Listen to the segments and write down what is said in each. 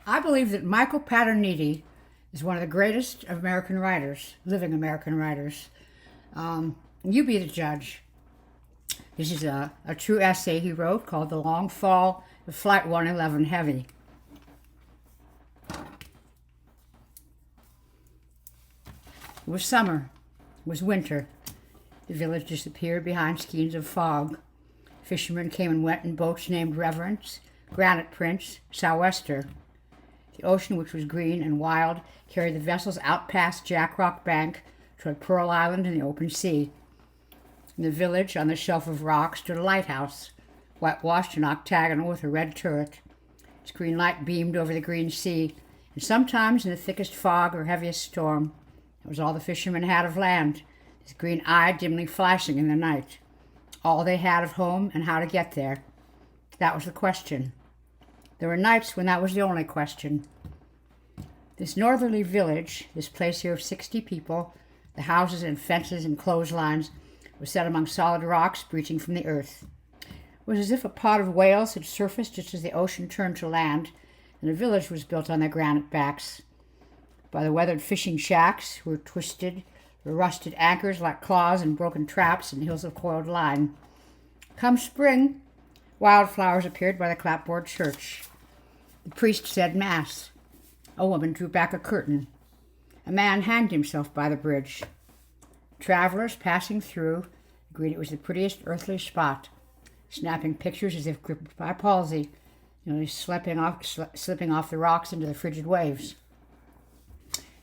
I believe that Michael Paterniti is one of the greatest of American writers, living American writers. You be the judge. This is a true essay he wrote called The Long Fall of Flight 111 Heavy. It was summer. It was winter. The village disappeared behind skeins of fog. Fishermen came and went in boats named Reverence, Granite Prince, Sou'wester. The ocean, which was green and wild, carried the vessels out past Jack Rock Bank toward Pearl Island and the open sea. In the village, on the shelf of rock, stood a lighthouse, whitewashed and octagonal with a red turret. Its green light beamed over the green sea, and sometimes in the thickest fog or heaviest storm, that was all the fishermen had of land, his green eye dimly flashing in the night. All they had of home and how to get there. That was the question. There were nights when that was the only question. This northerly village, this place here of 60 people, the houses and fences and clotheslines, was set among solid rocks breaching from the earth. It was as if a pod of whales had surfaced just as the ocean turned to land, and a village was built on their granite backs. By the weathered fishing shacks were twisted, or rusted anchors like claws and broken traps and hills of coiled line. Come spring, wildflowers appeared by the clapboard church. The priest said mass. A woman drew back a curtain. A man hanged himself by the bridge. Travelers passing through agreed it was the prettiest earthly spot, snapping pictures as if gripped by palsy, slipping off the rocks into the frigid waves.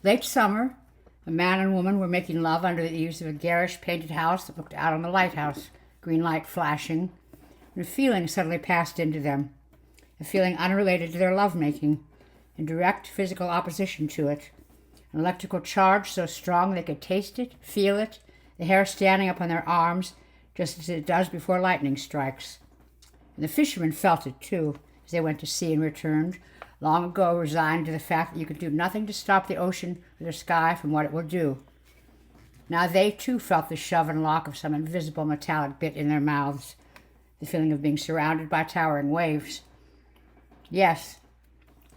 Late summer, a man and woman were making love under the eaves of a garish painted house that looked out on the lighthouse, green light flashing, and a feeling suddenly passed into them, a feeling unrelated to their lovemaking, in direct physical opposition to it, an electrical charge so strong they could taste it, feel it, the hair standing up on their arms, just as it does before lightning strikes. And the fishermen felt it, too, as they went to sea and returned, long ago resigned to the fact that you could do nothing to stop the ocean or the sky from what it will do. Now they, too, felt the shove and lock of some invisible metallic bit in their mouths, the feeling of being surrounded by towering waves. Yes,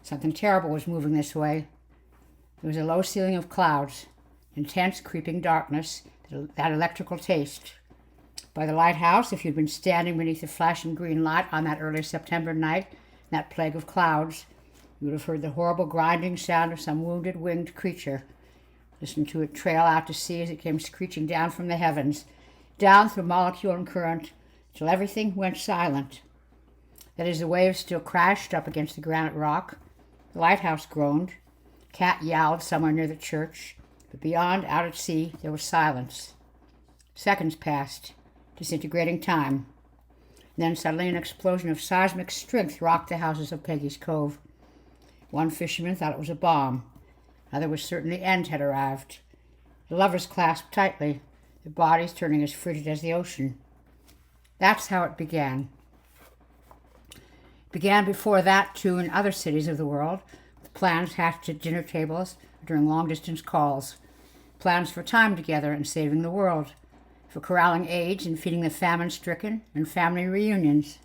something terrible was moving this way. There was a low ceiling of clouds, intense creeping darkness, that electrical taste. By the lighthouse, if you'd been standing beneath the flashing green light on that early September night, in that plague of clouds, you would have heard the horrible grinding sound of some wounded winged creature. Listened to it trail out to sea as it came screeching down from the heavens, down through molecule and current, till everything went silent. That is, the waves still crashed up against the granite rock. The lighthouse groaned. A cat yowled somewhere near the church. But beyond, out at sea, there was silence. Seconds passed, disintegrating time. Then suddenly an explosion of seismic strength rocked the houses of Peggy's Cove. One fisherman thought it was a bomb. Another was certain the end had arrived. The lovers clasped tightly, their bodies turning as frigid as the ocean. That's how it began. It began before that, too, in other cities of the world, with plans hatched at dinner tables during long-distance calls, plans for time together and saving the world, for corralling AIDS and feeding the famine-stricken, and family reunions.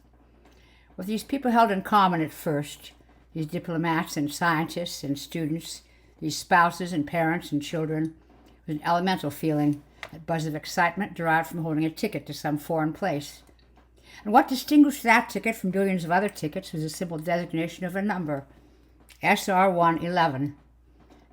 What these people held in common at first, these diplomats and scientists and students, these spouses and parents and children, was an elemental feeling, that buzz of excitement derived from holding a ticket to some foreign place. And what distinguished that ticket from billions of other tickets was a simple designation of a number, SR-111.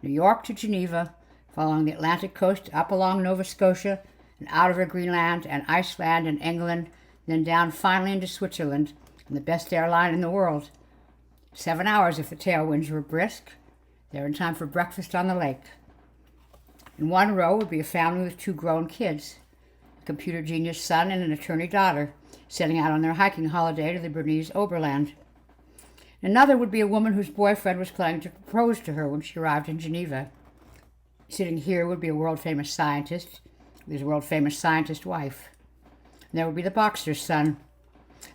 New York to Geneva, following the Atlantic coast up along Nova Scotia, and out over Greenland and Iceland and England, then down finally into Switzerland, and the best airline in the world. 7 hours if the tailwinds were brisk. They were in time for breakfast on the lake. In one row would be a family with 2 grown kids, a computer genius son and an attorney daughter, setting out on their hiking holiday to the Bernese Oberland. Another would be a woman whose boyfriend was planning to propose to her when she arrived in Geneva. Sitting here would be a world-famous scientist with his world-famous scientist wife. And there would be the boxer's son,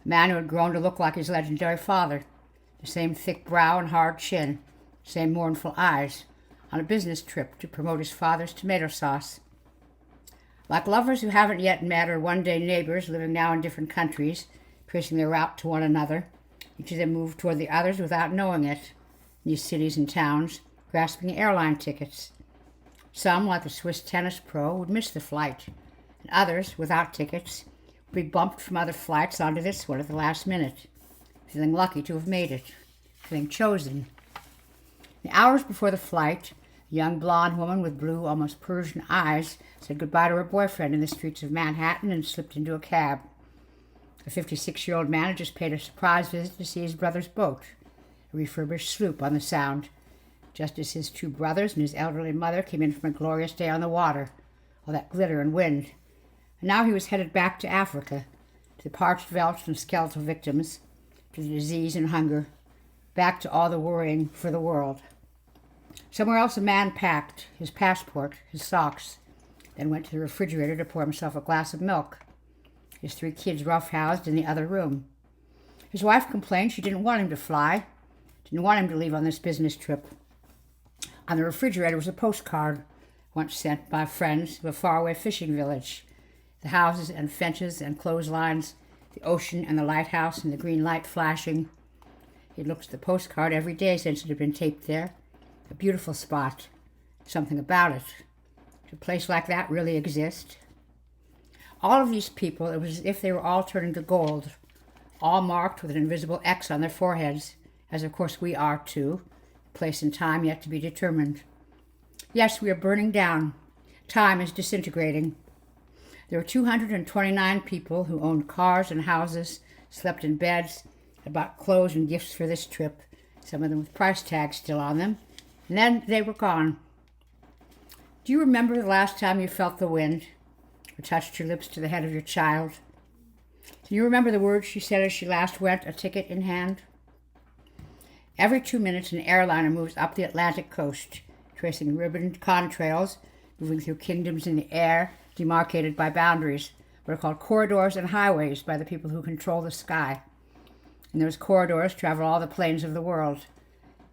a man who had grown to look like his legendary father, the same thick brow and hard chin, same mournful eyes, on a business trip to promote his father's tomato sauce. Like lovers who haven't yet met or one-day neighbors living now in different countries, tracing their route to one another, each of them moved toward the others without knowing it. in these cities and towns, grasping airline tickets. Some, like the Swiss tennis pro, would miss the flight, and others, without tickets, would be bumped from other flights onto this one at the last minute, feeling lucky to have made it, feeling chosen. The hours before the flight, a young blonde woman with blue, almost Persian eyes said goodbye to her boyfriend in the streets of Manhattan and slipped into a cab. A 56-year-old man had just paid a surprise visit to see his brother's boat, a refurbished sloop on the Sound, just as his two brothers and his elderly mother came in from a glorious day on the water, all that glitter and wind. And now he was headed back to Africa, to the parched veldt and skeletal victims, to the disease and hunger, back to all the worrying for the world. Somewhere else a man packed his passport, his socks, then went to the refrigerator to pour himself a glass of milk. His 3 kids roughhoused in the other room. His wife complained she didn't want him to fly, didn't want him to leave on this business trip. On the refrigerator was a postcard, once sent by friends of a faraway fishing village. The houses and fences and clotheslines, the ocean and the lighthouse and the green light flashing. He'd looked at the postcard every day since it had been taped there. A beautiful spot. Something about it. Did a place like that really exist? All of these people, it was as if they were all turning to gold, all marked with an invisible X on their foreheads, as of course we are too, place and time yet to be determined. Yes, we are burning down. Time is disintegrating. There were 229 people who owned cars and houses, slept in beds, had bought clothes and gifts for this trip, some of them with price tags still on them, and then they were gone. Do you remember the last time you felt the wind, or touched your lips to the head of your child? Can you remember the words she said as she last went, a ticket in hand? Every 2 minutes an airliner moves up the Atlantic coast, tracing ribboned contrails, moving through kingdoms in the air, demarcated by boundaries, what are called corridors and highways by the people who control the sky. In those corridors travel all the planes of the world.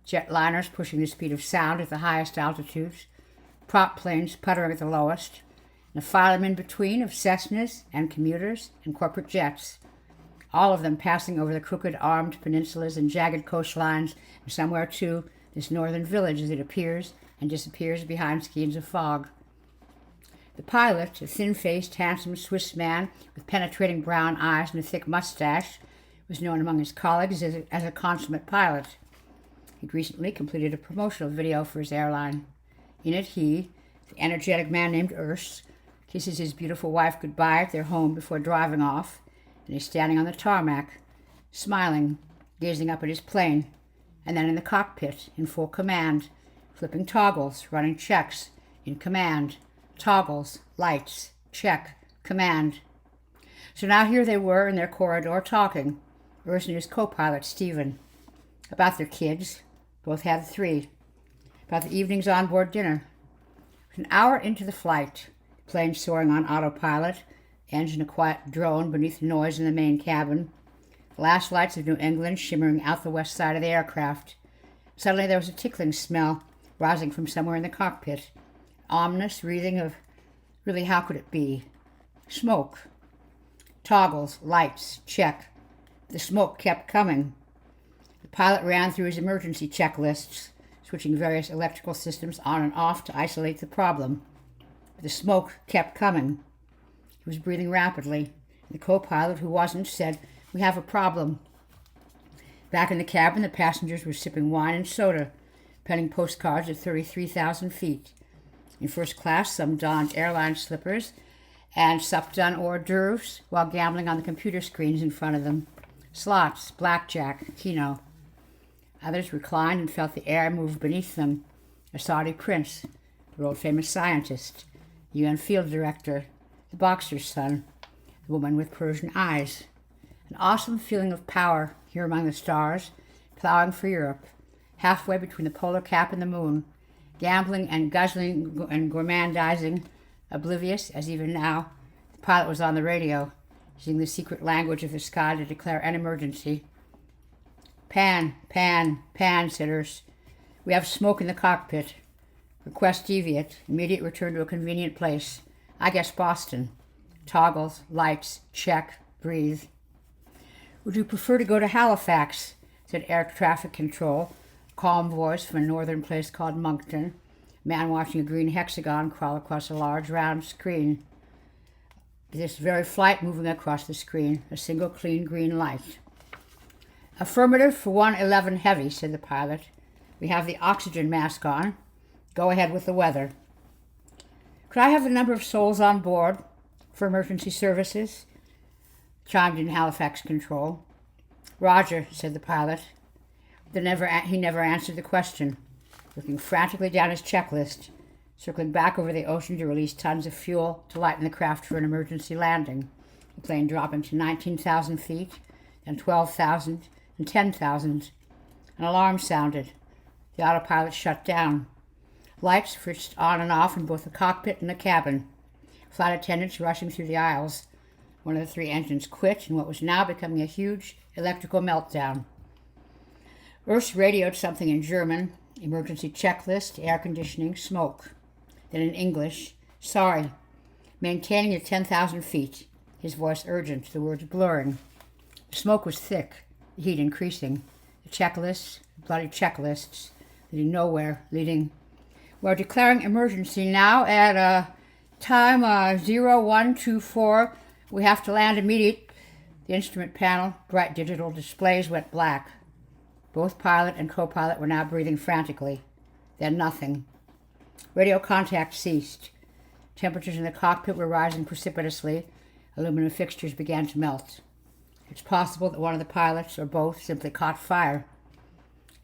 Jetliners pushing the speed of sound at the highest altitudes, prop planes puttering at the lowest, and a phylum in between of Cessnas and commuters and corporate jets, all of them passing over the crooked armed peninsulas and jagged coastlines, and somewhere too this northern village as it appears and disappears behind skeins of fog. The pilot, a thin-faced, handsome Swiss man with penetrating brown eyes and a thick mustache, was known among his colleagues as a consummate pilot. He'd recently completed a promotional video for his airline. In it, he, the energetic man named Urs, kisses his beautiful wife goodbye at their home before driving off, and he's standing on the tarmac, smiling, gazing up at his plane, and then in the cockpit, in full command, flipping toggles, running checks, in command, toggles, lights, check, command. So now here they were in their corridor talking, Urs and his co-pilot, Stephen, about their kids, both had 3, about the evening's onboard dinner. An hour into the flight, plane soaring on autopilot, engine a quiet drone beneath noise in the main cabin, the last lights of New England shimmering out the west side of the aircraft. Suddenly there was a tickling smell rising from somewhere in the cockpit, ominous breathing of, really, how could it be? Smoke. Toggles, lights, check. The smoke kept coming. The pilot ran through his emergency checklists, switching various electrical systems on and off to isolate the problem. But the smoke kept coming. He was breathing rapidly. The co-pilot, who wasn't, said, "We have a problem." Back in the cabin, the passengers were sipping wine and soda, penning postcards at 33,000 feet. In first class, some donned airline slippers and supped on hors d'oeuvres while gambling on the computer screens in front of them. Slots, blackjack, keno. Others reclined and felt the air move beneath them. A Saudi prince, the world-famous scientist, the UN field director, the boxer's son, the woman with Persian eyes. An awesome feeling of power here among the stars, plowing for Europe, halfway between the polar cap and the moon, gambling and guzzling and gourmandizing, oblivious as even now the pilot was on the radio, using the secret language of the sky to declare an emergency. "Pan, pan, pan," said Urs. "We have smoke in the cockpit. Request deviate. Immediate return to a convenient place. I guess Boston. Toggles, lights, check, breathe." "Would you prefer to go to Halifax?" said Air Traffic Control, calm voice from a northern place called Moncton. A man watching a green hexagon crawl across a large round screen. This very flight moving across the screen, a single clean green light. Affirmative for 111 Heavy, said the pilot. We have the oxygen mask on. Go ahead with the weather. Could I have the number of souls on board for emergency services? Chimed in Halifax Control. Roger, said the pilot. He never answered the question, looking frantically down his checklist, circling back over the ocean to release tons of fuel to lighten the craft for an emergency landing. The plane dropping to 19,000 feet, then 12,000, and 10,000. An alarm sounded. The autopilot shut down. Lights switched on and off in both the cockpit and the cabin. Flight attendants rushing through the aisles. One of the 3 engines quit in what was now becoming a huge electrical meltdown. Urs radioed something in German, emergency checklist, air conditioning, smoke. Then in English, sorry, maintaining at 10,000 feet. His voice urgent, the words blurring. The smoke was thick, the heat increasing. The checklists, bloody checklists, leading nowhere, We're declaring emergency now at time 0124. We have to land immediate. The instrument panel, bright digital displays went black. Both pilot and co-pilot were now breathing frantically. Then nothing. Radio contact ceased. Temperatures in the cockpit were rising precipitously. Aluminum fixtures began to melt. It's possible that one of the pilots, or both, simply caught fire.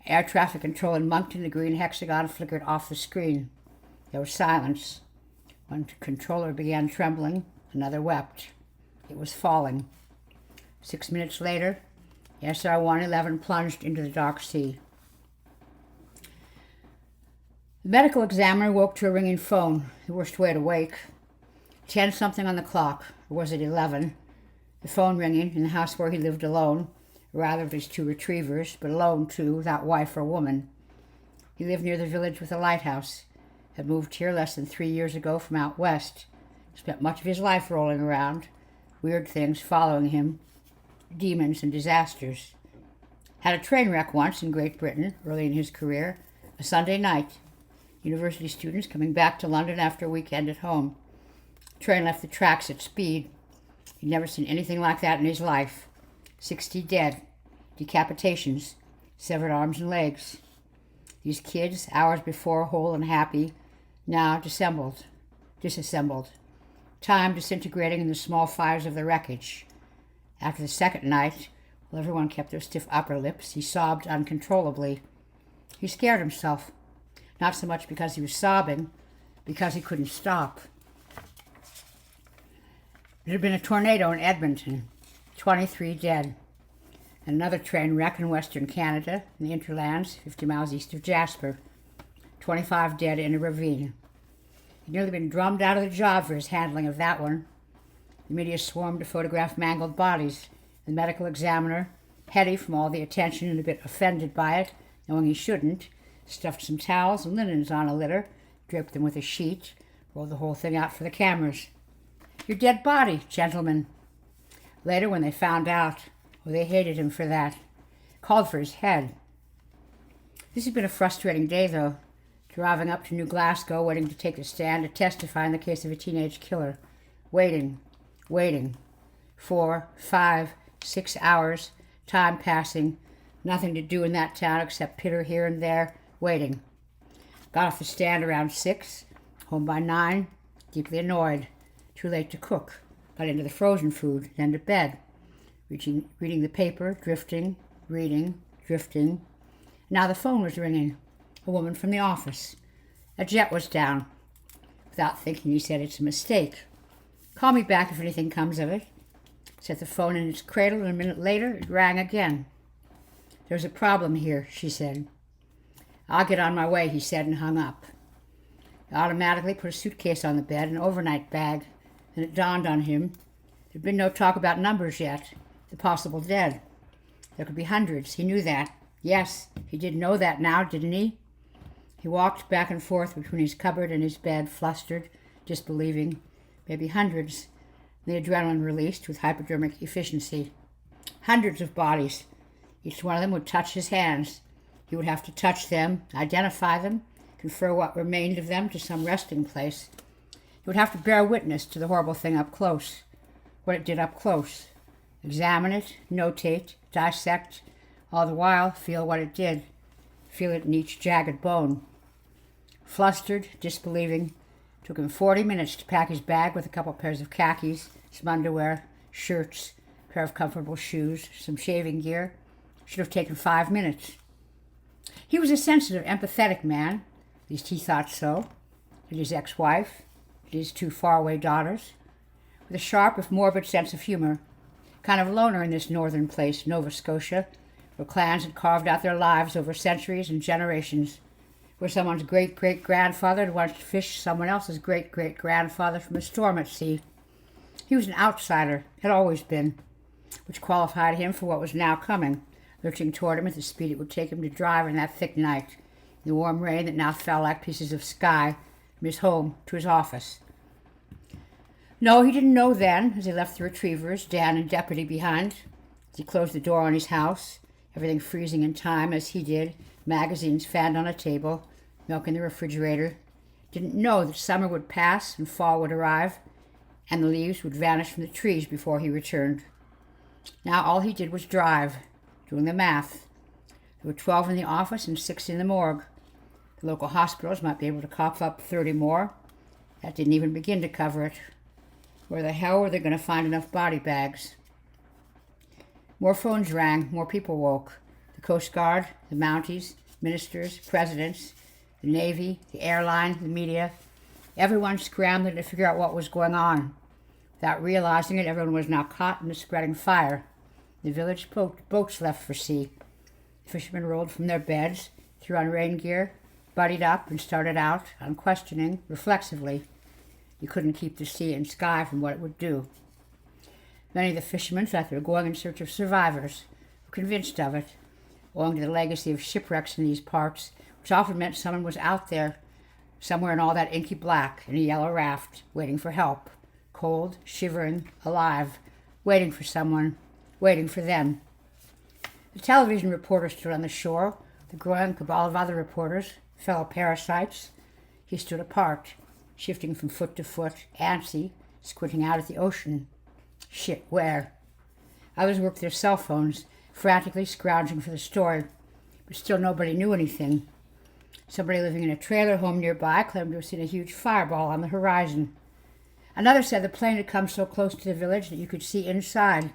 Air traffic control in Moncton, the green hexagon flickered off the screen. There was silence. One controller began trembling, another wept. It was falling. 6 minutes later, SR-111 plunged into the dark sea. The medical examiner woke to a ringing phone, the worst way to wake. 10-something on the clock, or was it 11? The phone ringing in the house where he lived alone, rather of his 2 retrievers, but alone too, without wife or woman. He lived near the village with a lighthouse, had moved here less than 3 years ago from out west, spent much of his life rolling around, weird things following him, demons and disasters. Had a train wreck once in Great Britain, early in his career, a Sunday night. University students coming back to London after a weekend at home. The train left the tracks at speed. He'd never seen anything like that in his life. 60 dead, decapitations, severed arms and legs. These kids, hours before whole and happy, now disassembled. Time disintegrating in the small fires of the wreckage. After the second night, while everyone kept their stiff upper lips, he sobbed uncontrollably. He scared himself, not so much because he was sobbing, because he couldn't stop. There had been a tornado in Edmonton, 23 dead. And another train wreck in Western Canada, in the Interlands, 50 miles east of Jasper. 25 dead in a ravine. He'd nearly been drummed out of the job for his handling of that one. The media swarmed to photograph mangled bodies. The medical examiner, heady from all the attention and a bit offended by it, knowing he shouldn't, stuffed some towels and linens on a litter, draped them with a sheet, rolled the whole thing out for the cameras. Your dead body, gentlemen. Later, when they found out, they hated him for that. Called for his head. This had been a frustrating day, though. Driving up to New Glasgow, waiting to take the stand to testify in the case of a teenage killer. Waiting. 4, 5, 6 hours, time passing. Nothing to do in that town except pitter here and there. Waiting. Got off the stand around 6. Home by 9. Deeply annoyed. Too late to cook. Got into the frozen food. Then to bed. Reading the paper. Drifting. Reading. Drifting. Now the phone was ringing. A woman from the office. A jet was down. Without thinking, he said, "It's a mistake. Call me back if anything comes of it." Set the phone in its cradle, and a minute later, it rang again. "There's a problem here," she said. "I'll get on my way," he said, and hung up. He automatically put a suitcase on the bed, an overnight bag. Then it dawned on him. There'd been no talk about numbers yet. The possible dead. There could be hundreds. He knew that. Yes, he did know that now, didn't he? He walked back and forth between his cupboard and his bed, flustered, disbelieving. Maybe hundreds. The adrenaline released with hypodermic efficiency. Hundreds of bodies. Each one of them would touch his hands. He would have to touch them, identify them, confer what remained of them to some resting place. He would have to bear witness to the horrible thing up close, what it did up close. Examine it, notate, dissect, all the while feel what it did, feel it in each jagged bone. Flustered, disbelieving, took him 40 minutes to pack his bag with a couple pairs of khakis, some underwear, shirts, a pair of comfortable shoes, some shaving gear. Should have taken 5 minutes. He was a sensitive, empathetic man, at least he thought so, did his ex-wife, did his 2 faraway daughters, with a sharp, if morbid sense of humor, kind of loner in this northern place, Nova Scotia, where clans had carved out their lives over centuries and generations, where someone's great-great-grandfather had once fished someone else's great-great-grandfather from a storm at sea. He was an outsider, had always been, which qualified him for what was now coming, lurching toward him at the speed it would take him to drive in that thick night, in the warm rain that now fell like pieces of sky, from his home to his office. No, he didn't know then, as he left the retrievers, Dan and Deputy behind, as he closed the door on his house, everything freezing in time as he did, magazines fanned on a table, milk in the refrigerator, didn't know that summer would pass and fall would arrive, and the leaves would vanish from the trees before he returned. Now all he did was drive, doing the math. There were 12 in the office and 6 in the morgue. The local hospitals might be able to cough up 30 more. That didn't even begin to cover it. Where the hell were they going to find enough body bags? More phones rang, more people woke. The Coast Guard, the Mounties, ministers, presidents, the Navy, the airline, the media. Everyone scrambling to figure out what was going on. Without realizing it, everyone was now caught in the spreading fire. The village boats left for sea. The fishermen rolled from their beds, threw on rain gear, buddied up, and started out, unquestioning, reflexively. You couldn't keep the sea and sky from what it would do. Many of the fishermen thought they were going in search of survivors, were convinced of it, owing to the legacy of shipwrecks in these parts, which often meant someone was out there, somewhere in all that inky black, in a yellow raft, waiting for help, cold, shivering, alive, waiting for someone, waiting for them. The television reporter stood on the shore, the growing cabal of other reporters, fellow parasites. He stood apart, shifting from foot to foot, antsy, squinting out at the ocean. Shit, where? Others worked their cell phones, frantically scrounging for the story, but still nobody knew anything. Somebody living in a trailer home nearby claimed to have seen a huge fireball on the horizon. Another said the plane had come so close to the village that you could see inside.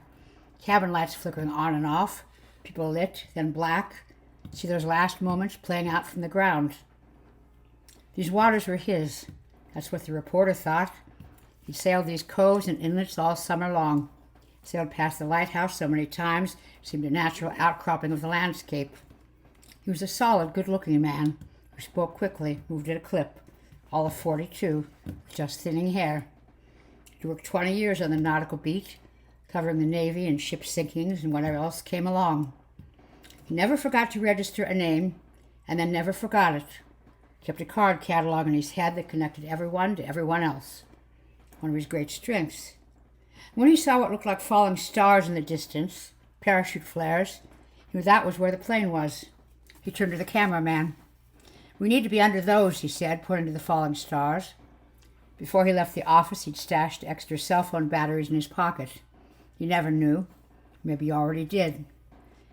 Cabin lights flickering on and off, people lit, then black. See those last moments playing out from the ground. These waters were his. That's what the reporter thought. He'd sailed these coves and inlets all summer long. Sailed past the lighthouse so many times, it seemed a natural outcropping of the landscape. He was a solid, good-looking man who spoke quickly, moved at a clip, all of 42, with just thinning hair. He worked 20 years on the nautical beat, covering the Navy and ship sinkings and whatever else came along. He never forgot to register a name, and then never forgot it. He kept a card catalog in his head that connected everyone to everyone else. One of his great strengths. When he saw what looked like falling stars in the distance, parachute flares, he knew that was where the plane was. He turned to the cameraman. "We need to be under those," he said, pointing to the falling stars. Before he left the office, he'd stashed extra cell phone batteries in his pocket. You never knew. Maybe you already did.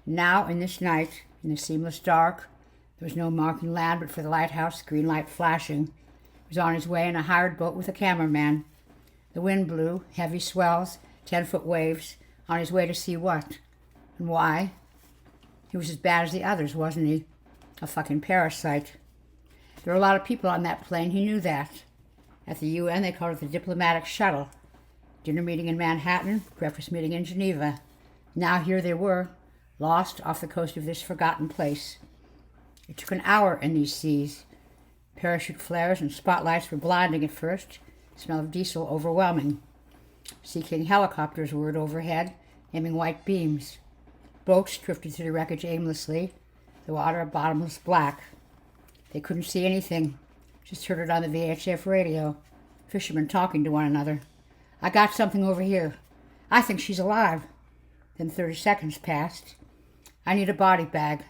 Now, in this night, in the seamless dark, there was no marking land but for the lighthouse, green light flashing. He was on his way in a hired boat with a cameraman. The wind blew, heavy swells, 10-foot waves, on his way to see what? And why? He was as bad as the others, wasn't he? A fucking parasite. There were a lot of people on that plane, he knew that. At the UN, they called it the diplomatic shuttle. Dinner meeting in Manhattan, breakfast meeting in Geneva. Now here they were, lost off the coast of this forgotten place. It took an hour in these seas. Parachute flares and spotlights were blinding at first, the smell of diesel overwhelming. Sea King helicopters whirred overhead, aiming white beams. Boats drifted through the wreckage aimlessly, the water a bottomless black. They couldn't see anything, just heard it on the VHF radio, fishermen talking to one another. "I got something over here. I think she's alive." Then 30 seconds passed. "I need a body bag."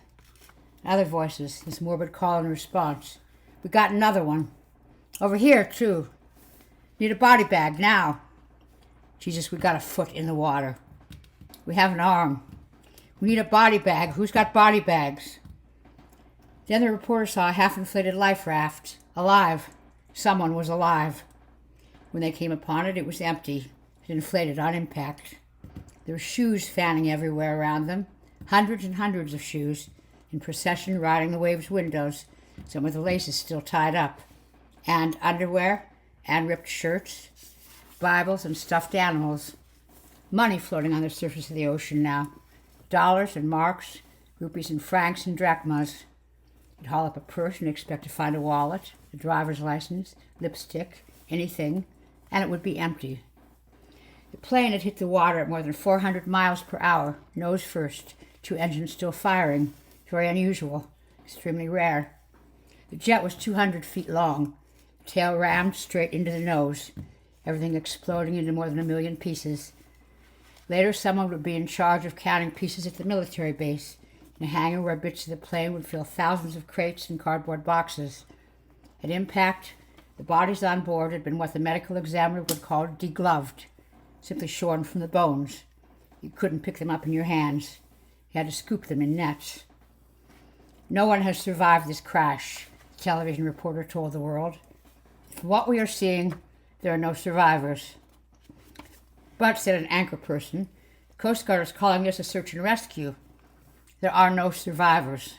Other voices, his morbid call and response. We got another one. Over here, too. Need a body bag, now. Jesus, we got a foot in the water. We have an arm. We need a body bag. Who's got body bags? Then the reporter saw a half-inflated life raft. Alive. Someone was alive. When they came upon it, it was empty. It inflated on impact. There were shoes fanning everywhere around them. Hundreds and hundreds of shoes, in procession riding the wave's windows, some with the laces still tied up. And underwear, and ripped shirts, Bibles and stuffed animals. Money floating on the surface of the ocean now. Dollars and marks, rupees and francs and drachmas. You'd haul up a purse and expect to find a wallet, a driver's license, lipstick, anything, and it would be empty. The plane had hit the water at more than 400 miles per hour, nose first, 2 engines still firing. Very unusual, extremely rare. The jet was 200 feet long, tail rammed straight into the nose, everything exploding into more than 1 million pieces. Later, someone would be in charge of counting pieces at the military base, in a hangar where bits of the plane would fill thousands of crates and cardboard boxes. At impact, the bodies on board had been what the medical examiner would call degloved, simply shorn from the bones. You couldn't pick them up in your hands. You had to scoop them in nets. No one has survived this crash, the television reporter told the world. From what we are seeing, there are no survivors. But, said an anchor person, the Coast Guard is calling this a search and rescue. There are no survivors.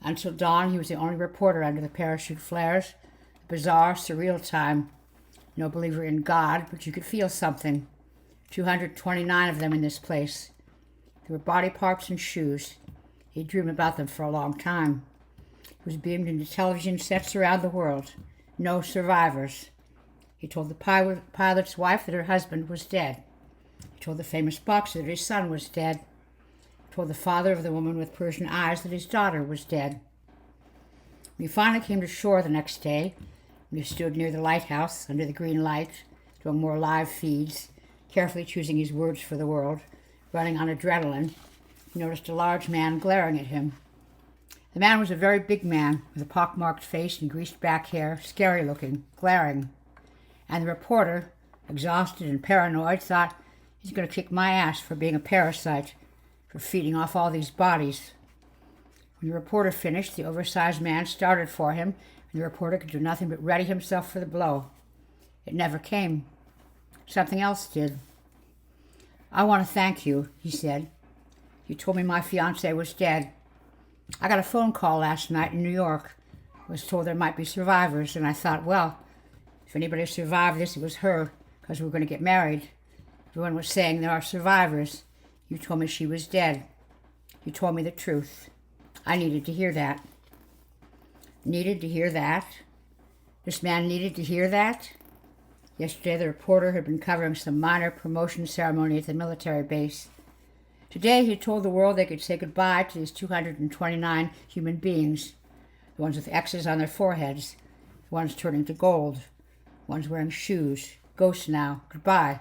Until dawn, he was the only reporter under the parachute flares. A bizarre, surreal time. No believer in God, but you could feel something. 229 of them in this place. There were body parts and shoes. He dreamed about them for a long time. It was beamed into television sets around the world. No survivors. He told the pilot's wife that her husband was dead. He told the famous boxer that his son was dead. He told the father of the woman with Persian eyes that his daughter was dead. When he finally came to shore the next day, when he stood near the lighthouse under the green light, doing more live feeds, carefully choosing his words for the world, running on adrenaline, he noticed a large man glaring at him. The man was a very big man, with a pockmarked face and greased back hair, scary looking, glaring. And the reporter, exhausted and paranoid, thought, he's going to kick my ass for being a parasite, for feeding off all these bodies. When the reporter finished, the oversized man started for him, and the reporter could do nothing but ready himself for the blow. It never came. Something else did. I want to thank you, he said. You told me my fiancé was dead. I got a phone call last night in New York. I was told there might be survivors, and I thought, well, if anybody survived this, it was her, because we were going to get married. Everyone was saying there are survivors. You told me she was dead. You told me the truth. I needed to hear that. Needed to hear that? This man needed to hear that? Yesterday, the reporter had been covering some minor promotion ceremony at the military base. Today, he told the world they could say goodbye to these 229 human beings, the ones with X's on their foreheads, the ones turning to gold, the ones wearing shoes, ghosts now, goodbye.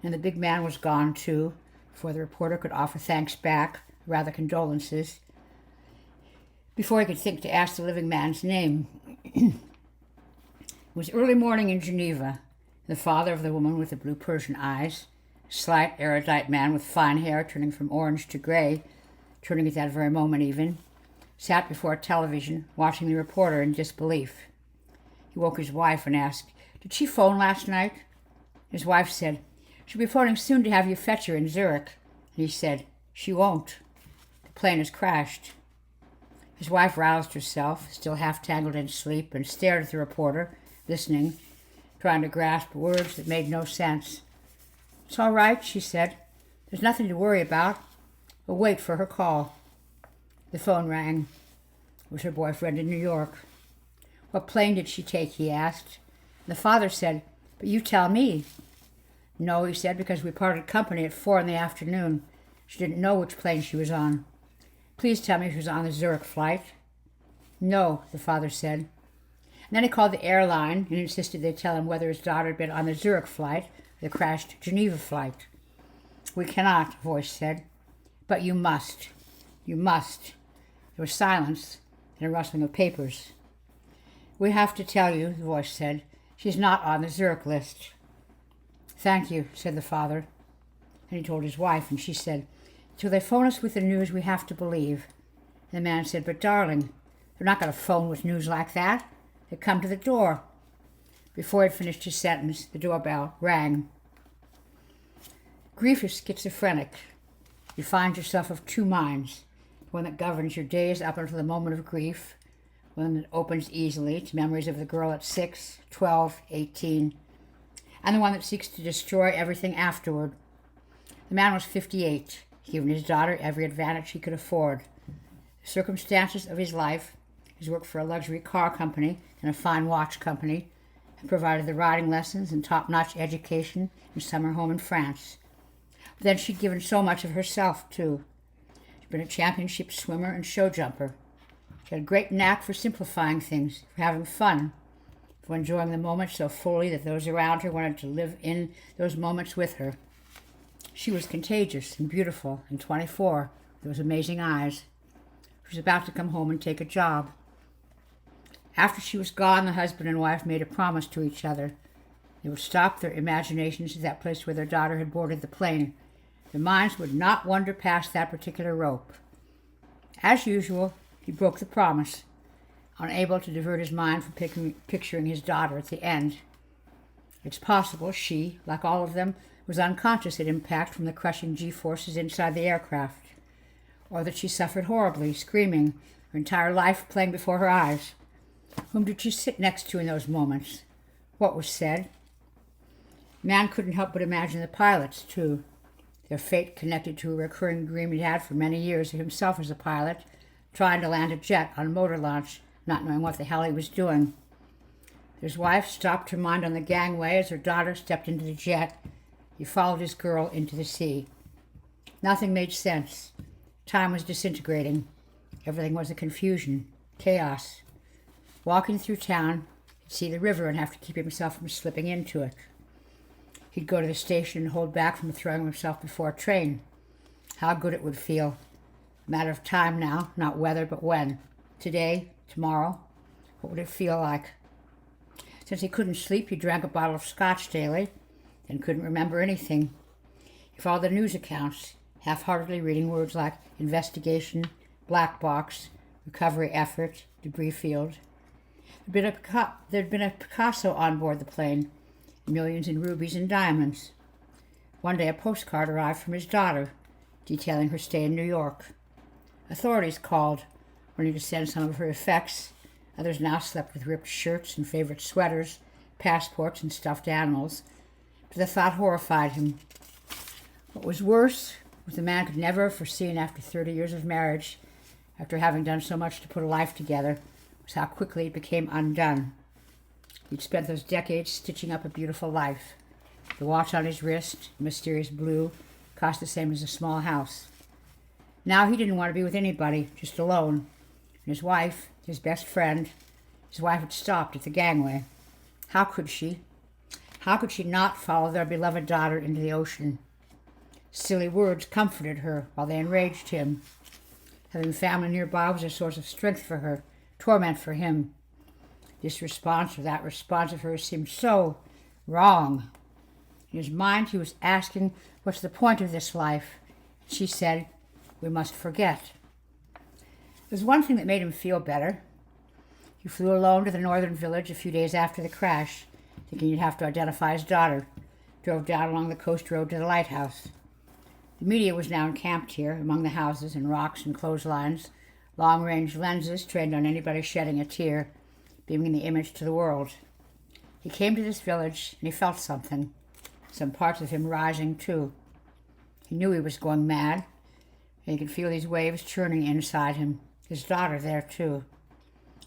And the big man was gone, too, before the reporter could offer thanks back, rather condolences, before he could think to ask the living man's name. It was early morning in Geneva. The father of the woman with the blue Persian eyes, a slight, erudite man with fine hair turning from orange to gray, turning at that very moment even, sat before a television, watching the reporter in disbelief. He woke his wife and asked, "Did she phone last night?" His wife said, "She'll be phoning soon to have you fetch her in Zurich." And he said, "She won't. The plane has crashed." His wife roused herself, still half tangled in sleep, and stared at the reporter, listening, trying to grasp words that made no sense. "It's all right," she said. "There's nothing to worry about. We'll wait for her call." The phone rang. It was her boyfriend in New York. "What plane did she take?" he asked. The father said, "But you tell me." "No," he said, "because we parted company at 4 in the afternoon. She didn't know which plane she was on." "Please tell me if she was on the Zurich flight." "No," the father said. And then he called the airline and insisted they tell him whether his daughter had been on the Zurich flight or the crashed Geneva flight. "We cannot," a voice said. "But you must. You must." There was silence and a rustling of papers. "We have to tell you," the voice said. "She's not on the Zurich list." "Thank you," said the father. And he told his wife, and she said, "Till they phone us with the news, we have to believe." And the man said, "But darling, they're not going to phone with news like that. They come to the door." Before he'd finished his sentence, the doorbell rang. Grief is schizophrenic. You find yourself of two minds, one that governs your days up until the moment of grief, one that opens easily to memories of the girl at 6, 12, 18, and the one that seeks to destroy everything afterward. The man was 58, given his daughter every advantage he could afford. The circumstances of his life, his work for a luxury car company and a fine watch company, had provided the riding lessons and top-notch education and summer home in France. But then she'd given so much of herself, too. She'd been a championship swimmer and show jumper. She had a great knack for simplifying things, for having fun, for enjoying the moment so fully that those around her wanted to live in those moments with her. She was contagious and beautiful and 24, with those amazing eyes. She was about to come home and take a job. After she was gone, the husband and wife made a promise to each other. They would stop their imaginations at that place where their daughter had boarded the plane. Their minds would not wander past that particular rope. As usual, he broke the promise, unable to divert his mind from picturing his daughter at the end. It's possible she, like all of them, was unconscious at impact from the crushing G-forces inside the aircraft, or that she suffered horribly, screaming, her entire life playing before her eyes. Whom did she sit next to in those moments? What was said? Man couldn't help but imagine the pilots, too. Their fate connected to a recurring dream he'd had for many years of himself as a pilot, trying to land a jet on a motor launch, not knowing what the hell he was doing. His wife stopped her mind on the gangway as her daughter stepped into the jet. He followed his girl into the sea. Nothing made sense. Time was disintegrating. Everything was a confusion, chaos. Walking through town, he'd see the river and have to keep himself from slipping into it. He'd go to the station and hold back from throwing himself before a train. How good it would feel. A matter of time now, not whether, but when. Today, tomorrow, what would it feel like? Since he couldn't sleep, he drank a bottle of scotch daily, then couldn't remember anything. He followed the news accounts, half-heartedly reading words like investigation, black box, recovery effort, debris field. There'd been a Picasso on board the plane, millions in rubies and diamonds. One day a postcard arrived from his daughter, detailing her stay in New York. Authorities called, wanting to send some of her effects. Others now slept with ripped shirts and favorite sweaters, passports and stuffed animals. But the thought horrified him. What was worse was the man could never have foreseen after 30 years of marriage, after having done so much to put a life together, was how quickly it became undone. He'd spent those decades stitching up a beautiful life. The watch on his wrist, mysterious blue, cost the same as a small house. Now he didn't want to be with anybody, just alone. And his wife, his best friend, his wife had stopped at the gangway. How could she? How could she not follow their beloved daughter into the ocean? Silly words comforted her while they enraged him. Having family nearby was a source of strength for her, torment for him. This response or that response of hers seemed so wrong. In his mind he was asking, what's the point of this life? She said, we must forget. There was one thing that made him feel better. He flew alone to the northern village a few days after the crash, thinking he'd have to identify his daughter. Drove down along the coast road to the lighthouse. The media was now encamped here, among the houses and rocks and clotheslines, long-range lenses trained on anybody shedding a tear, beaming the image to the world. He came to this village, and he felt something, some parts of him rising too. He knew he was going mad, and he could feel these waves churning inside him, his daughter there too.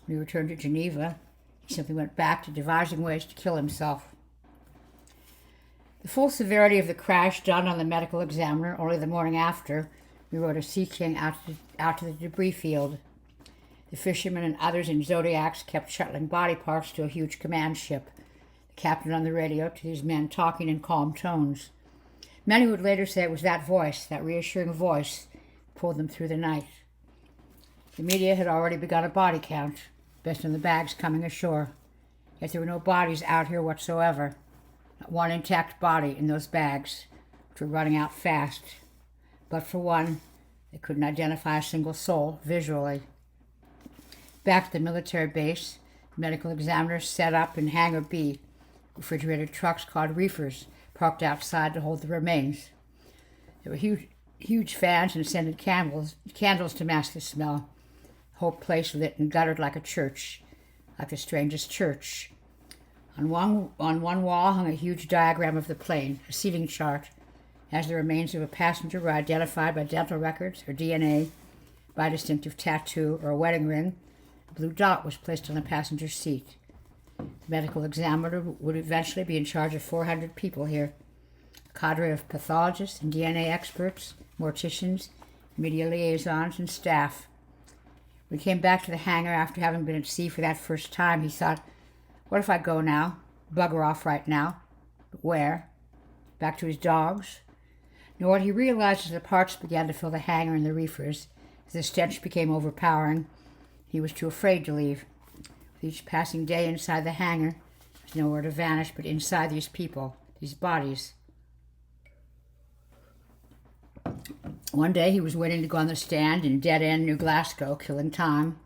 When he returned to Geneva, he simply went back to devising ways to kill himself. The full severity of the crash dawned on the medical examiner only the morning after we rode a Sea King out to the debris field. The fishermen and others in Zodiacs kept shuttling body parts to a huge command ship. The captain on the radio to these men talking in calm tones. Many would later say it was that voice, that reassuring voice, that pulled them through the night. The media had already begun a body count, based on the bags coming ashore. Yet there were no bodies out here whatsoever. Not one intact body in those bags, which were running out fast. But for one, they couldn't identify a single soul visually. Back at the military base, medical examiners set up in Hangar B refrigerated trucks called reefers parked outside to hold the remains. There were huge fans and scented candles to mask the smell. The whole place lit and guttered like a church, like the strangest church. On one wall hung a huge diagram of the plane, a seating chart, as the remains of a passenger were identified by dental records or DNA, by a distinctive tattoo or a wedding ring. A blue dot was placed on the passenger's seat. The medical examiner would eventually be in charge of 400 people here, a cadre of pathologists and DNA experts, morticians, media liaisons, and staff. When he came back to the hangar after having been at sea for that first time, he thought, what if I go now? Bugger off right now. But where? Back to his dogs? Nor what he realized as the parts began to fill the hangar and the reefers, as the stench became overpowering, he was too afraid to leave. With each passing day inside the hangar, there was nowhere to vanish but inside these people, these bodies. One day he was waiting to go on the stand in dead-end New Glasgow, killing time.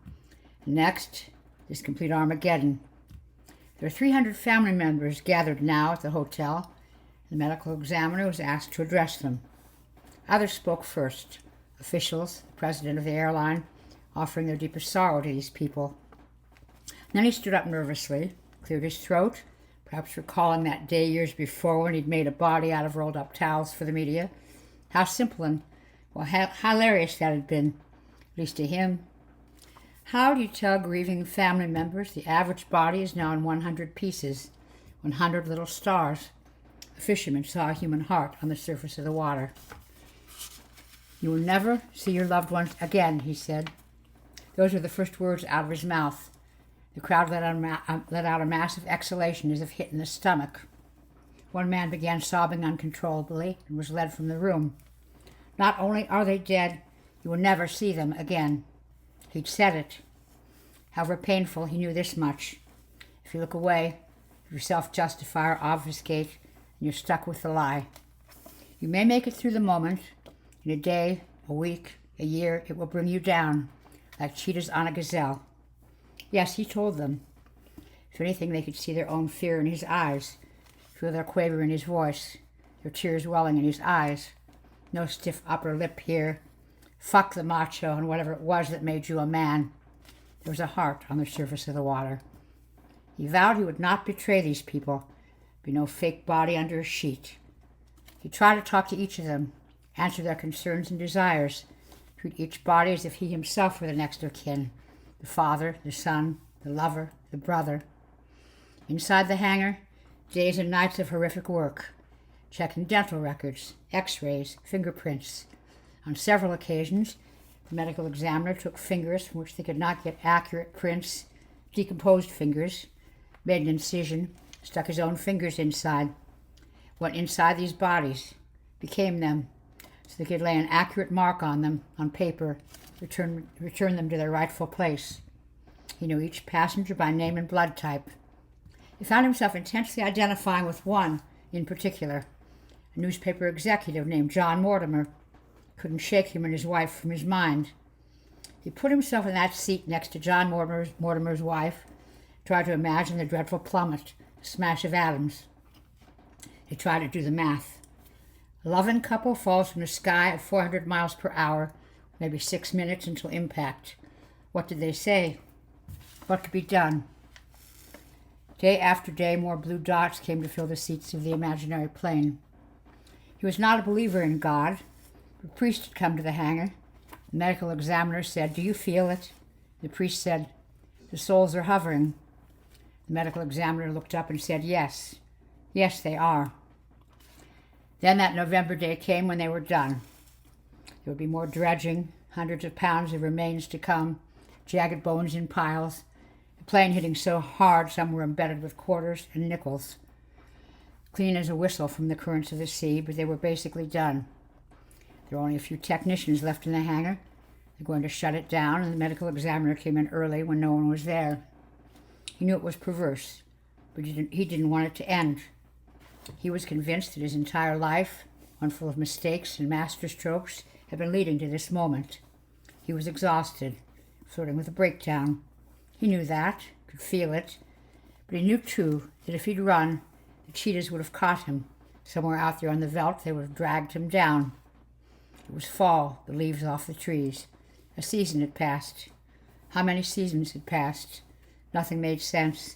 Next, this complete Armageddon. There were 300 family members gathered now at the hotel. The medical examiner was asked to address them. Others spoke first. Officials, the president of the airline, offering their deepest sorrow to these people. Then he stood up nervously, cleared his throat, perhaps recalling that day years before when he'd made a body out of rolled-up towels for the media. How simple and, well, how hilarious that had been, at least to him. How do you tell grieving family members the average body is now in 100 pieces, 100 little stars? A fisherman saw a human heart on the surface of the water. You will never see your loved ones again, he said. Those were the first words out of his mouth. The crowd let out a massive exhalation as if hit in the stomach. One man began sobbing uncontrollably and was led from the room. Not only are they dead, you will never see them again. He'd said it. However painful, he knew this much. If you look away, you self-justify or obfuscate, and you're stuck with the lie. You may make it through the moment. In a day, a week, a year, it will bring you down, like cheetahs on a gazelle. Yes, he told them. If anything, they could see their own fear in his eyes, feel their quaver in his voice, their tears welling in his eyes. No stiff upper lip here. Fuck the macho and whatever it was that made you a man. There was a heart on the surface of the water. He vowed he would not betray these people. Be no fake body under a sheet. He tried to talk to each of them, answer their concerns and desires, treat each body as if he himself were the next of kin, the father, the son, the lover, the brother. Inside the hangar, days and nights of horrific work, checking dental records, x-rays, fingerprints. On several occasions, the medical examiner took fingers from which they could not get accurate prints, decomposed fingers, made an incision, stuck his own fingers inside, went inside these bodies, became them, so they could lay an accurate mark on them, on paper, return them to their rightful place. He knew each passenger by name and blood type. He found himself intensely identifying with one in particular, a newspaper executive named John Mortimer. Couldn't shake him and his wife from his mind. He put himself in that seat next to John Mortimer's wife, tried to imagine the dreadful plummet, the smash of atoms. He tried to do the math. A loving couple falls from the sky at 400 miles per hour, maybe 6 minutes until impact. What did they say? What could be done? Day after day, more blue dots came to fill the seats of the imaginary plane. He was not a believer in God. The priest had come to the hangar. The medical examiner said, "Do you feel it?" The priest said, "The souls are hovering." The medical examiner looked up and said, "Yes. Yes, they are." Then that November day came when they were done. There would be more dredging, hundreds of pounds of remains to come, jagged bones in piles, the plane hitting so hard some were embedded with quarters and nickels. Clean as a whistle from the currents of the sea, but they were basically done. There were only a few technicians left in the hangar. They're going to shut it down, and the medical examiner came in early when no one was there. He knew it was perverse, but he didn't want it to end. He was convinced that his entire life, one full of mistakes and masterstrokes, had been leading to this moment. He was exhausted, flirting with a breakdown. He knew that, could feel it, but he knew too that if he'd run, the cheetahs would have caught him. Somewhere out there on the veldt, they would have dragged him down. It was fall, the leaves off the trees. A season had passed. How many seasons had passed? Nothing made sense.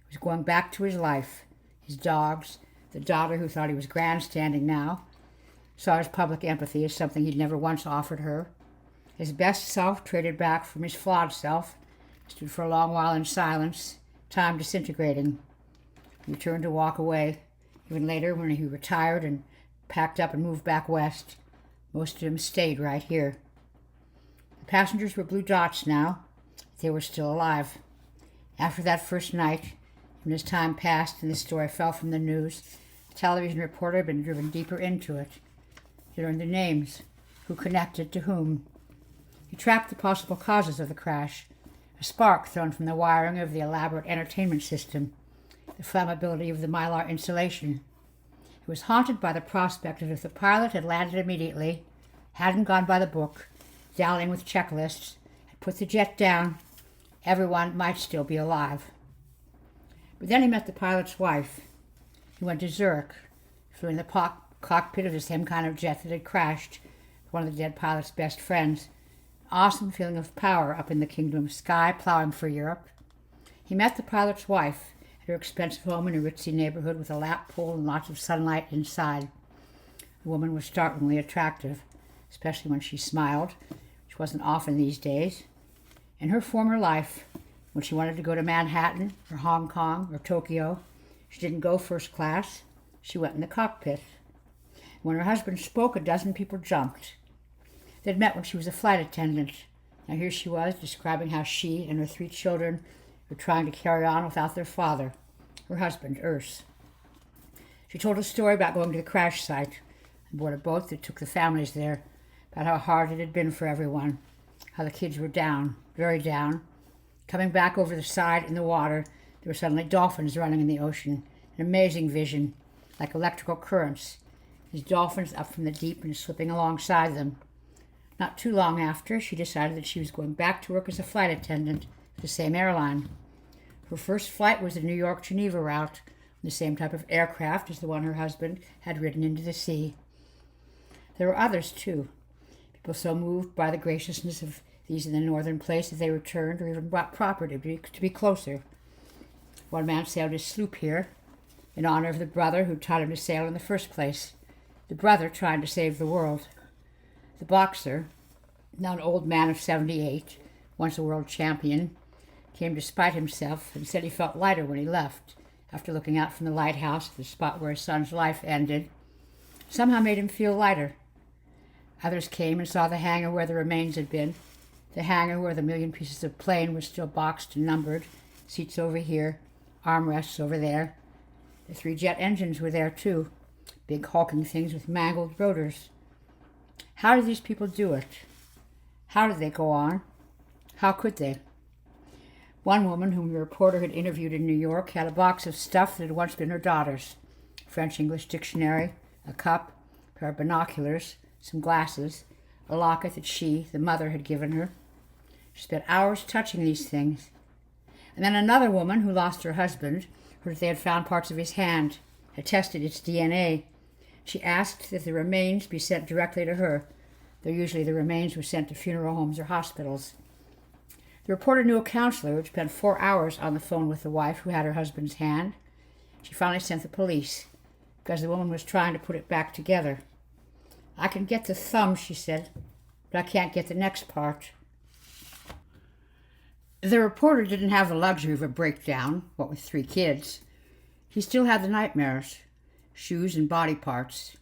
He was going back to his life, his dogs, the daughter who thought he was grandstanding now, saw his public empathy as something he'd never once offered her. His best self traded back from his flawed self, stood for a long while in silence, time disintegrating. He turned to walk away. Even later, when he retired and packed up and moved back west, most of them stayed right here. The passengers were blue dots now. They were still alive. After that first night, when as time passed and the story fell from the news, the television reporter had been driven deeper into it. He learned the names, who connected to whom. He tracked the possible causes of the crash, a spark thrown from the wiring of the elaborate entertainment system, the flammability of the mylar insulation. He was haunted by the prospect that if the pilot had landed immediately, hadn't gone by the book, dallying with checklists, had put the jet down, everyone might still be alive. But then he met the pilot's wife. He went to Zurich, flew in the cockpit of the same kind of jet that had crashed, one of the dead pilot's best friends. An awesome feeling of power up in the kingdom of sky, plowing for Europe. He met the pilot's wife at her expensive home in a ritzy neighborhood with a lap pool and lots of sunlight inside. The woman was startlingly attractive, especially when she smiled, which wasn't often these days. In her former life, when she wanted to go to Manhattan or Hong Kong or Tokyo, she didn't go first class. She went in the cockpit. When her husband spoke, a dozen people jumped. They'd met when she was a flight attendant. Now here she was, describing how she and her 3 children were trying to carry on without their father, her husband, Urs. She told a story about going to the crash site, aboard a boat that took the families there, about how hard it had been for everyone, how the kids were down, very down. Coming back over the side in the water, there were suddenly dolphins running in the ocean, an amazing vision, like electrical currents, these dolphins up from the deep and slipping alongside them. Not too long after, she decided that she was going back to work as a flight attendant for the same airline. Her first flight was the New York-Geneva route, the same type of aircraft as the one her husband had ridden into the sea. There were others, too, people so moved by the graciousness of these in the northern place that they returned or even bought property to be closer. One man sailed his sloop here in honor of the brother who taught him to sail in the first place, the brother trying to save the world. The boxer, now an old man of 78, once a world champion, came to spite himself and said he felt lighter when he left, after looking out from the lighthouse at the spot where his son's life ended. Somehow made him feel lighter. Others came and saw the hangar where the remains had been, the hangar where the 1,000,000 pieces of plane were still boxed and numbered, seats over here, armrests over there. The 3 jet engines were there too, big hulking things with mangled rotors. How did these people do it? How did they go on? How could they? One woman whom the reporter had interviewed in New York had a box of stuff that had once been her daughter's. A French-English dictionary, a cup, a pair of binoculars, some glasses, a locket that she, the mother, had given her. She spent hours touching these things. And then another woman who lost her husband heard that they had found parts of his hand, had tested its DNA. She asked that the remains be sent directly to her, though usually the remains were sent to funeral homes or hospitals. The reporter knew a counselor who had spent 4 hours on the phone with the wife who had her husband's hand. She finally sent the police, because the woman was trying to put it back together. "I can get the thumb," she said, "but I can't get the next part." The reporter didn't have the luxury of a breakdown, what with 3 kids. He still had the nightmares, shoes and body parts.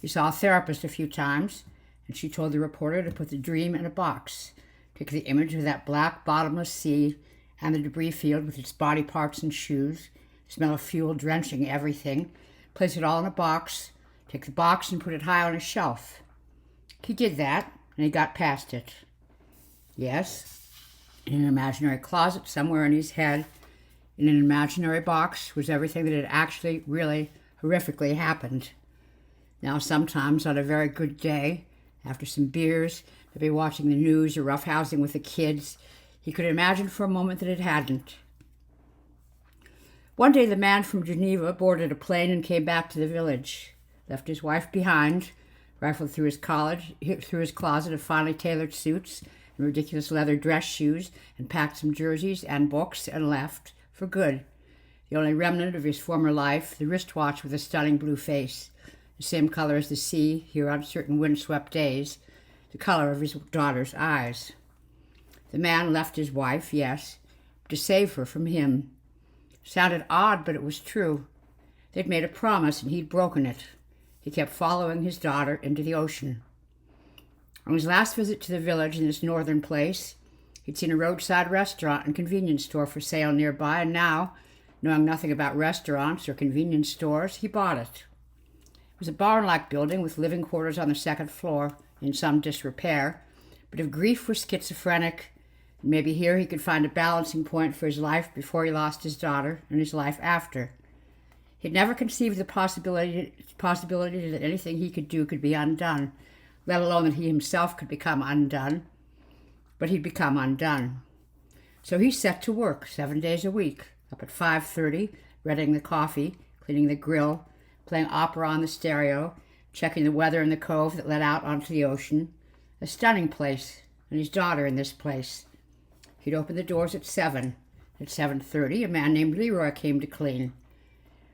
He saw a therapist a few times, and she told the reporter to put the dream in a box, take the image of that black, bottomless sea and the debris field with its body parts and shoes, the smell of fuel drenching everything, place it all in a box, take the box and put it high on a shelf. He did that, and he got past it. Yes, in an imaginary closet somewhere in his head, in an imaginary box, was everything that had actually, really, horrifically happened. Now, sometimes on a very good day, after some beers, to be watching the news or roughhousing with the kids, he could imagine for a moment that it hadn't. One day the man from Geneva boarded a plane and came back to the village, left his wife behind, rifled through his closet of finely tailored suits and ridiculous leather dress shoes, and packed some jerseys and books and left, for good. The only remnant of his former life, the wristwatch with a stunning blue face, the same color as the sea here on certain windswept days, the color of his daughter's eyes. The man left his wife, yes, to save her from him. Sounded odd, but it was true. They'd made a promise, and he'd broken it. He kept following his daughter into the ocean. On his last visit to the village in this northern place, he'd seen a roadside restaurant and convenience store for sale nearby, and now, knowing nothing about restaurants or convenience stores, he bought it. It was a barn-like building with living quarters on the second floor, in some disrepair, but if grief was schizophrenic, maybe here he could find a balancing point for his life before he lost his daughter and his life after. He'd never conceived the possibility that anything he could do could be undone, let alone that he himself could become undone. But he'd become undone. So he set to work 7 days a week, up at 5:30, readying the coffee, cleaning the grill, playing opera on the stereo, checking the weather in the cove that led out onto the ocean. A stunning place, and his daughter in this place. He'd open the doors at 7. At 7:30, a man named Leroy came to clean.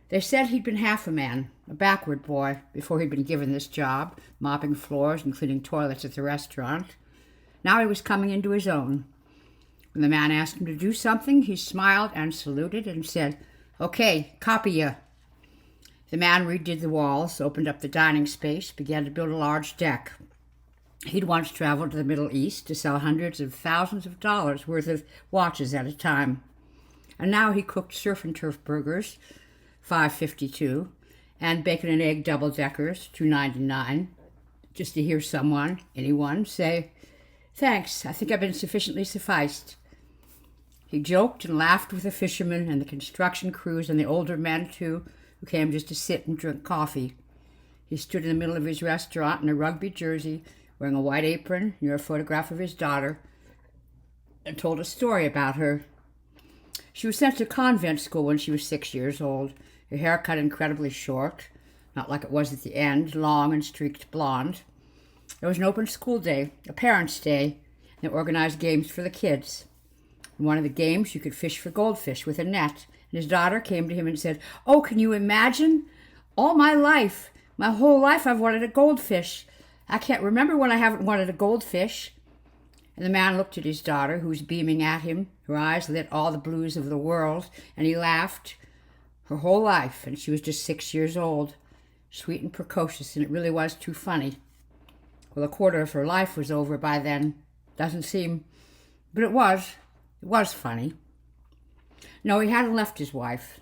They said he'd been half a man, a backward boy, before he'd been given this job, mopping floors and cleaning toilets at the restaurant. Now he was coming into his own. When the man asked him to do something, he smiled and saluted and said, "Okay, copy ya." The man redid the walls, opened up the dining space, began to build a large deck. He'd once traveled to the Middle East to sell hundreds of thousands of dollars worth of watches at a time. And now he cooked surf and turf burgers, $5.52, and bacon and egg double-deckers, $2.99, just to hear anyone, say, "Thanks, I think I've been sufficiently sufficed." He joked and laughed with the fishermen and the construction crews and the older men, too, who came just to sit and drink coffee. He stood in the middle of his restaurant in a rugby jersey, wearing a white apron near a photograph of his daughter, and told a story about her. She was sent to convent school when she was 6 years old, her hair cut incredibly short, not like it was at the end, long and streaked blonde. There was an open school day, a parents' day, and they organized games for the kids. In one of the games, you could fish for goldfish with a net, and his daughter came to him and said, "Oh, can you imagine? All my whole life I've wanted a goldfish. I can't remember when I haven't wanted a goldfish." And the man looked at his daughter, who was beaming at him. Her eyes lit all the blues of the world, and he laughed. Her whole life, and she was just 6 years old, sweet and precocious, and it really was too funny. Well, a quarter of her life was over by then. Doesn't seem, but it was funny. No, he hadn't left his wife.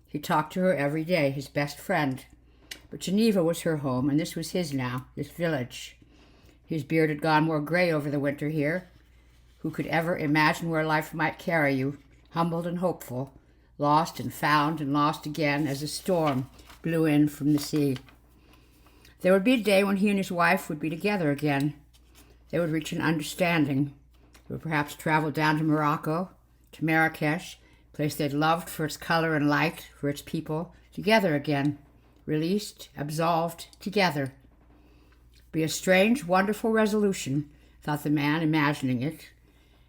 He talked to her every day, his best friend. But Geneva was her home, and this was his now, this village. His beard had gone more gray over the winter here. Who could ever imagine where life might carry you, humbled and hopeful, lost and found and lost again as a storm blew in from the sea. There would be a day when he and his wife would be together again. They would reach an understanding. They would perhaps travel down to Morocco, to Marrakesh, a place they'd loved for its color and light, for its people, together again, released, absolved, together. Be a strange, wonderful resolution, thought the man, imagining it.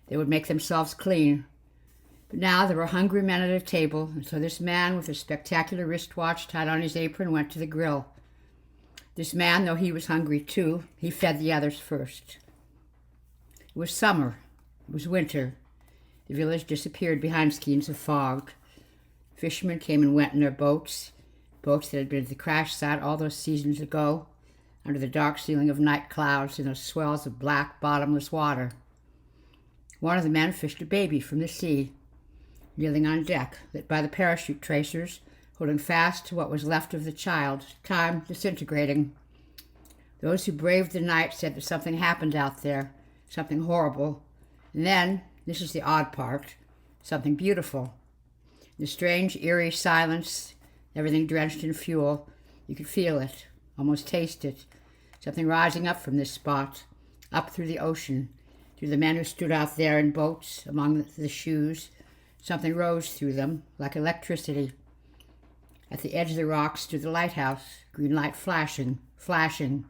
They would make themselves clean. But now there were hungry men at a table, and so this man with a spectacular wristwatch tied on his apron went to the grill. This man, though he was hungry too, he fed the others first. It was summer. It was winter. The village disappeared behind skeins of fog. Fishermen came and went in their boats that had been at the crash site all those seasons ago, under the dark ceiling of night clouds in those swells of black, bottomless water. One of the men fished a baby from the sea, kneeling on deck, lit by the parachute tracers, holding fast to what was left of the child, time disintegrating. Those who braved the night said that something happened out there, something horrible, And then, this is the odd part, something beautiful. The strange, eerie silence, everything drenched in fuel, you could feel it, almost taste it. Something rising up from this spot, up through the ocean, through the men who stood out there in boats, among the shoes. Something rose through them, like electricity. At the edge of the rocks stood the lighthouse, green light flashing, flashing.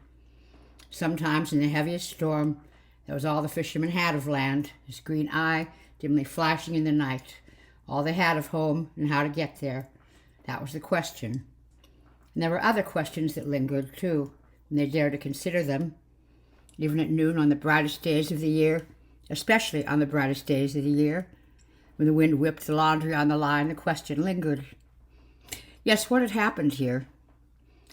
Sometimes in the heaviest storm, that was all the fishermen had of land, his green eye dimly flashing in the night. All they had of home and how to get there. That was the question. And there were other questions that lingered, too, when they dared to consider them. Even at noon on the brightest days of the year, especially on the brightest days of the year, when the wind whipped the laundry on the line, the question lingered. Yes, what had happened here?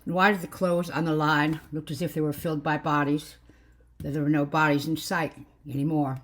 And why did the clothes on the line look as if they were filled by bodies, that there were no bodies in sight anymore?